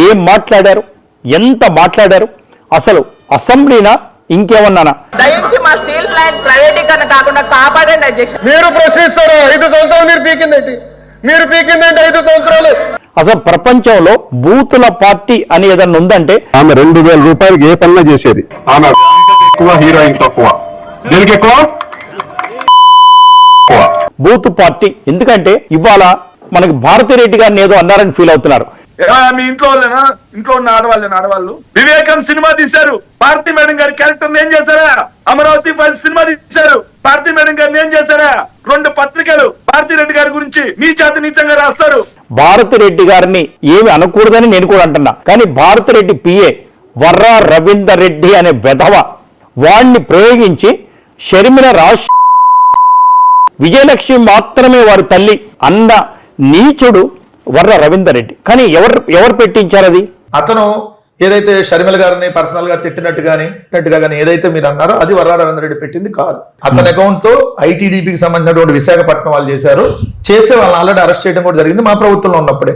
ఏం మాట్లాడారు, ఎంత మాట్లాడారు, అసలు అసెంబ్లీనా ఇంకేమన్నానా? దయించి మా స్టీల్ ప్లాంట్ ప్రైవేటీకరణ కాకుండా కాపాడండి అధ్యక్ష. మీరు ప్రశ్నిస్తారు 5 సంవత్సరాలు మీరు పీకిందేంటి 5 సంవత్సరాలు? అసలు ప్రపంచంలో బూతుల పార్టీ అని ఏదన్నా ఉందంటే ఆమె 2000 రూపాయలకి ఏ పనులు చేసేది. ఆమె ఎక్కువ, హీరోయిన్ తక్కువ. దీనికి ఎక్కువ బూత్ పార్టీ. ఎందుకంటే ఇవాళ మనకి భారతిరెడ్డి గారిని ఏదో అన్నారని ఫీల్ అవుతున్నారు. మీ ఇంట్లో వాళ్ళేనా? ఇంట్లో ఉన్న ఆడవాళ్ళు వివేకం సినిమా తీశారు, భారతి మేడం గారి క్యారెక్టర్ ఏం చేశారా? అమరావతి ఫైల్స్ సినిమా తీశారు, భారతి మేడం గారిని ఏం చేశారా? 2 పత్రికలు భారతి రెడ్డి గారి గురించి నీచంగా రాస్తారు. భారతిరెడ్డి గారిని ఏమి అనకూడదని నేను కూడా అంటున్నా, కానీ భారతిరెడ్డి పిఏ వర్రా రవీందర్ రెడ్డి అనే వెధవ వాణ్ణి ప్రయోగించి షర్మిల రాజ్ విజయలక్ష్మి మాత్రమే వారి తల్లి అన్న నీచుడు వర్ర రవీందర్ రెడ్డి. కానీ ఎవరు పెట్టించారు అది? అతను ఏదైతే షర్మిల గారిని పర్సనల్ గా తిట్టినట్టు కానీ ఏదైతే మీరు అన్నారో అది వర్రా రవీందర్ రెడ్డి పెట్టింది కాదు. అతని అకౌంట్ తో ఐటీడీపీకి సంబంధించినటువంటి విశాఖపట్నం వాళ్ళు చేశారు. చేస్తే వాళ్ళని ఆల్రెడీ అరెస్ట్ చేయడం కూడా జరిగింది మా ప్రభుత్వంలో ఉన్నప్పుడే.